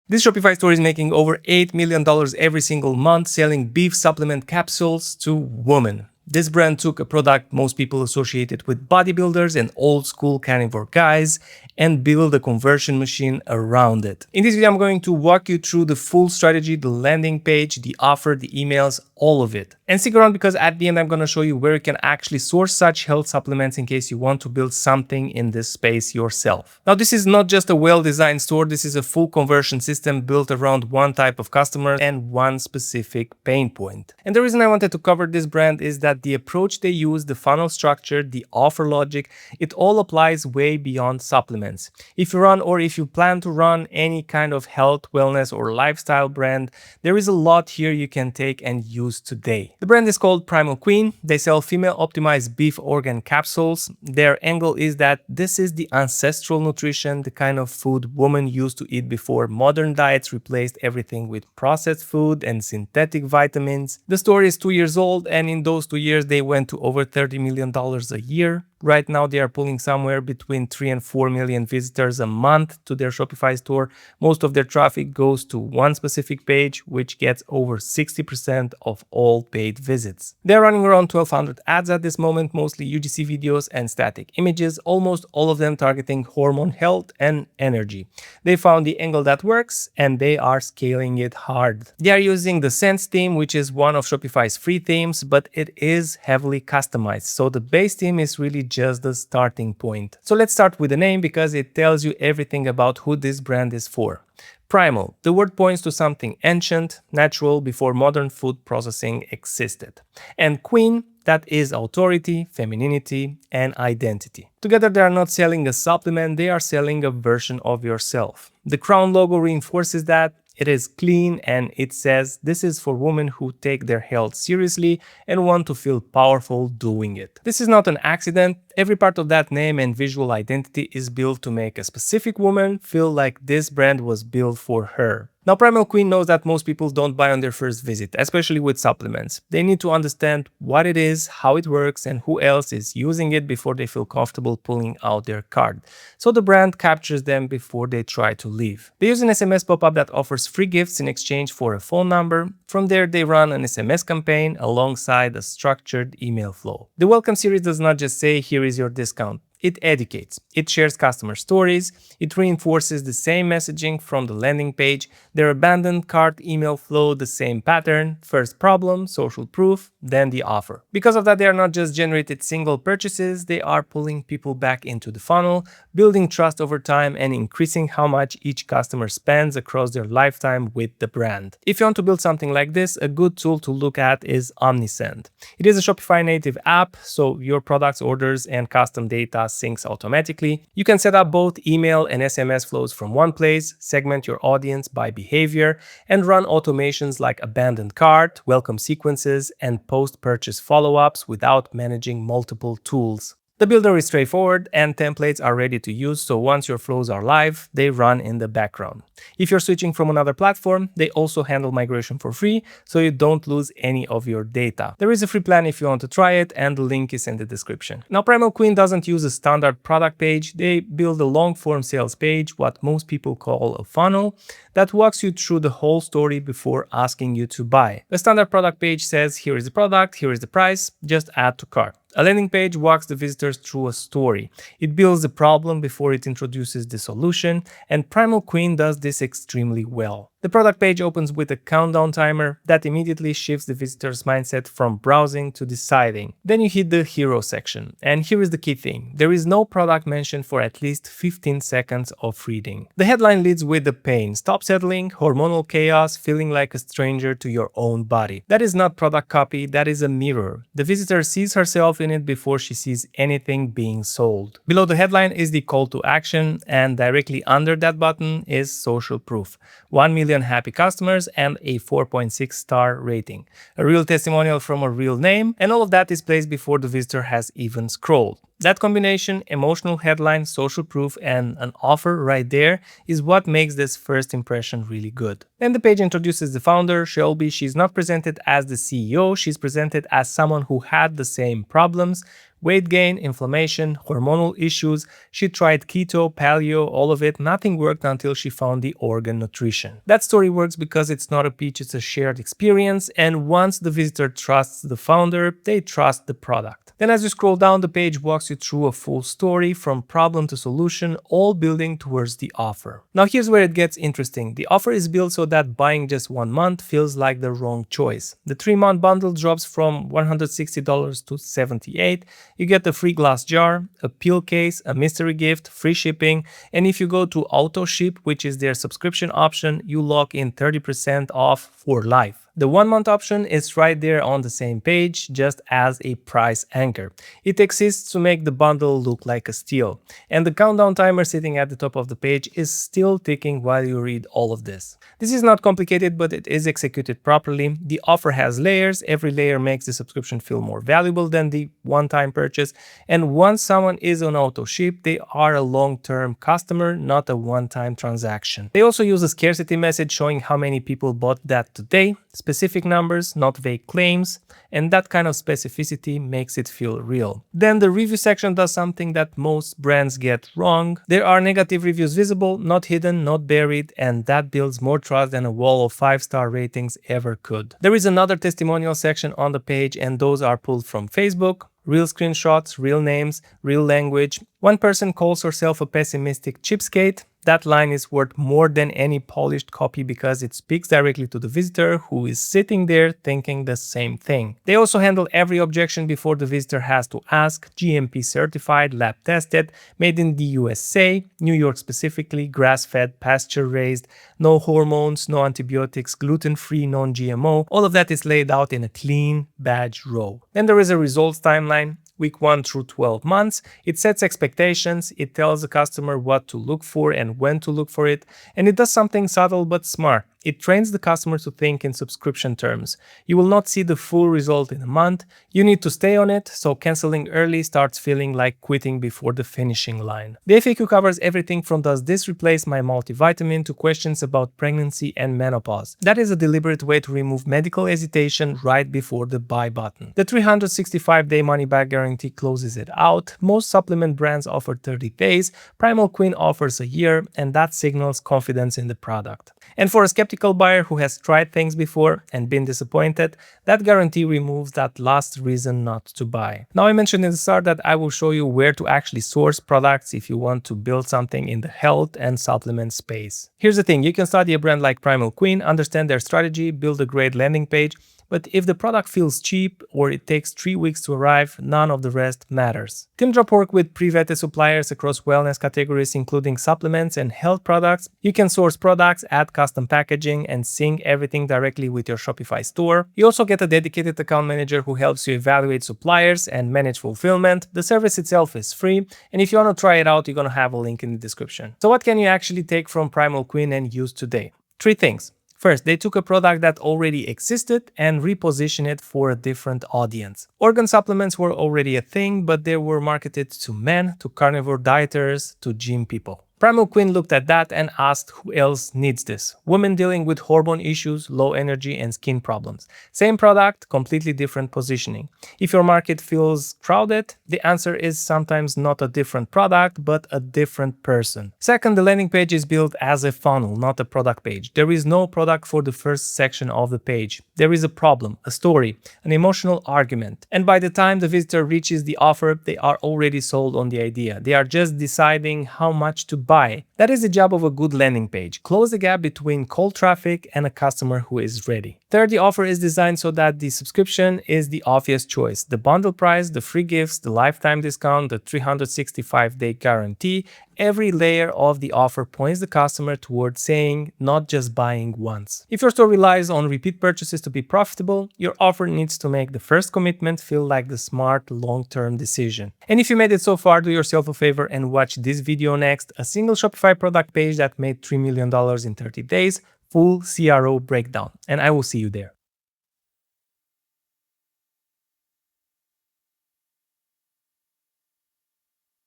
This Shopify store is making over $8 million every single month selling beef supplement capsules to women. This brand took a product most people associated with bodybuilders and old school carnivore guys and built a conversion machine around it. In this video, I'm going to walk you through the full strategy, the landing page, the offer, the emails, all of it. And stick around because at the end, I'm going to show you where you can actually source such health supplements in case you want to build something in this space yourself. Now, this is not just a well-designed store. This is a full conversion system built around one type of customer and one specific pain point. And the reason I wanted to cover this brand is that the approach they use, the funnel structure, the offer logic, it all applies way beyond supplements. If you run or if you plan to run any kind of health, wellness, or lifestyle brand, there is a lot here you can take and use today. The brand is called Primal Queen. They sell female optimized beef organ capsules. Their angle is that this is the ancestral nutrition, the kind of food women used to eat before modern diets replaced everything with processed food and synthetic vitamins. The store is 2 years old, and in those 2 years they went to over $30 million a year. Right now they are pulling somewhere between 3 and 4 million visitors a month to their Shopify store. Most of their traffic goes to one specific page, which gets over 60% of all paid visits. They're running around 1,200 ads at this moment, mostly UGC videos and static images, almost all of them targeting hormone health and energy. They found the angle that works and they are scaling it hard. They are using the Sense theme, which is one of Shopify's free themes, but it is heavily customized. So the base theme is really just the starting point. So let's start with the name because it tells you everything about who this brand is for. Primal. The word points to something ancient, natural, before modern food processing existed. And Queen, that is authority, femininity, and identity. Together they are not selling a supplement, they are selling a version of yourself. The crown logo reinforces that. It is clean and it says this is for women who take their health seriously and want to feel powerful doing it. This is not an accident. Every part of that name and visual identity is built to make a specific woman feel like this brand was built for her. Now, Primal Queen knows that most people don't buy on their first visit, especially with supplements. They need to understand what it is, how it works, and who else is using it before they feel comfortable pulling out their card. So the brand captures them before they try to leave. They use an SMS pop-up that offers free gifts in exchange for a phone number. From there, they run an SMS campaign alongside a structured email flow. The welcome series does not just say, here is your discount. It educates, it shares customer stories, it reinforces the same messaging from the landing page, their abandoned cart email flow, the same pattern, first problem, social proof, then the offer. Because of that, they are not just generated single purchases, they are pulling people back into the funnel, building trust over time and increasing how much each customer spends across their lifetime with the brand. If you want to build something like this, a good tool to look at is Omnisend. It is a Shopify native app, so your products, orders, and custom data syncs automatically. You can set up both email and SMS flows from one place, segment your audience by behavior, and run automations like abandoned cart, welcome sequences, and post-purchase follow-ups without managing multiple tools. The builder is straightforward and templates are ready to use, so once your flows are live, they run in the background. If you're switching from another platform, they also handle migration for free, so you don't lose any of your data. There is a free plan if you want to try it, and the link is in the description. Now, Primal Queen doesn't use a standard product page. They build a long-form sales page, what most people call a funnel, that walks you through the whole story before asking you to buy. A standard product page says, here is the product, here is the price, just add to cart. A landing page walks the visitors through a story. It builds the problem before it introduces the solution, and Primal Queen does this extremely well. The product page opens with a countdown timer that immediately shifts the visitor's mindset from browsing to deciding. Then you hit the hero section. And here is the key thing. There is no product mentioned for at least 15 seconds of reading. The headline leads with the pain. Stop settling, hormonal chaos, feeling like a stranger to your own body. That is not product copy, that is a mirror. The visitor sees herself in it before she sees anything being sold. Below the headline is the call to action, and directly under that button is social proof. 1 million happy customers and a 4.6 star rating. A real testimonial from a real name, and all of that is placed before the visitor has even scrolled. That combination, emotional headline, social proof, and an offer right there is what makes this first impression really good. Then the page introduces the founder, Shelby. She's not presented as the CEO, she's presented as someone who had the same problems. Weight gain, inflammation, hormonal issues. She tried keto, paleo, all of it. Nothing worked until she found the organ nutrition. That story works because it's not a pitch, it's a shared experience. And once the visitor trusts the founder, they trust the product. Then as you scroll down, the page walks you through a full story from problem to solution, all building towards the offer. Now here's where it gets interesting. The offer is built so that buying just 1 month feels like the wrong choice. The 3-month bundle drops from $160 to $78. You get the free glass jar, a pill case, a mystery gift, free shipping, and if you go to auto ship, which is their subscription option, you lock in 30% off for life. The 1-month option is right there on the same page, just as a price anchor. It exists to make the bundle look like a steal. And the countdown timer sitting at the top of the page is still ticking while you read all of this. This is not complicated, but it is executed properly. The offer has layers. Every layer makes the subscription feel more valuable than the one-time purchase. And once someone is on auto ship, they are a long-term customer, not a one-time transaction. They also use a scarcity message showing how many people bought that today. Specific numbers, not vague claims, and that kind of specificity makes it feel real. Then the review section does something that most brands get wrong. There are negative reviews visible, not hidden, not buried, and that builds more trust than a wall of 5-star ratings ever could. There is another testimonial section on the page, and those are pulled from Facebook. Real screenshots, real names, real language. One person calls herself a pessimistic cheapskate. That line is worth more than any polished copy because it speaks directly to the visitor who is sitting there thinking the same thing. They also handle every objection before the visitor has to ask. GMP certified, lab tested, made in the USA, New York specifically, grass-fed, pasture-raised, no hormones, no antibiotics, gluten-free, non-GMO. All of that is laid out in a clean badge row. Then there is a results timeline. Week 1 through 12 months. It sets expectations, it tells the customer what to look for and when to look for it, and it does something subtle but smart. It trains the customer to think in subscription terms. You will not see the full result in a month. You need to stay on it, so canceling early starts feeling like quitting before the finishing line. The FAQ covers everything from does this replace my multivitamin to questions about pregnancy and menopause. That is a deliberate way to remove medical hesitation right before the buy button. The 365-day money-back guarantee closes it out. Most supplement brands offer 30 days. Primal Queen offers a year, and that signals confidence in the product. And for a skeptical buyer who has tried things before and been disappointed, that guarantee removes that last reason not to buy. Now, I mentioned in the start that I will show you where to actually source products if you want to build something in the health and supplement space. Here's the thing, you can study a brand like Primal Queen, understand their strategy, build a great landing page, but if the product feels cheap or it takes 3 weeks to arrive, none of the rest matters. Teamdrop work with pre-vetted suppliers across wellness categories including supplements and health products. You can source products, add custom packaging, and sync everything directly with your Shopify store. You also get a dedicated account manager who helps you evaluate suppliers and manage fulfillment. The service itself is free, and if you want to try it out, you're going to have a link in the description. So what can you actually take from Primal Queen and use today? 3 things. First, they took a product that already existed and repositioned it for a different audience. Organ supplements were already a thing, but they were marketed to men, to carnivore dieters, to gym people. Primal Queen looked at that and asked who else needs this. Women dealing with hormone issues, low energy, and skin problems. Same product, completely different positioning. If your market feels crowded, the answer is sometimes not a different product, but a different person. Second, the landing page is built as a funnel, not a product page. There is no product for the first section of the page. There is a problem, a story, an emotional argument. And by the time the visitor reaches the offer, they are already sold on the idea. They are just deciding how much to buy. That is the job of a good landing page. Close the gap between cold traffic and a customer who is ready. Third, the offer is designed so that the subscription is the obvious choice. The bundle price, the free gifts, the lifetime discount, the 365-day guarantee, every layer of the offer points the customer towards saying, not just buying once. If your store relies on repeat purchases to be profitable, your offer needs to make the first commitment feel like the smart long-term decision. And if you made it so far, do yourself a favor and watch this video next, a single Shopify product page that made $3 million in 30 days, full CRO breakdown, and I will see you there.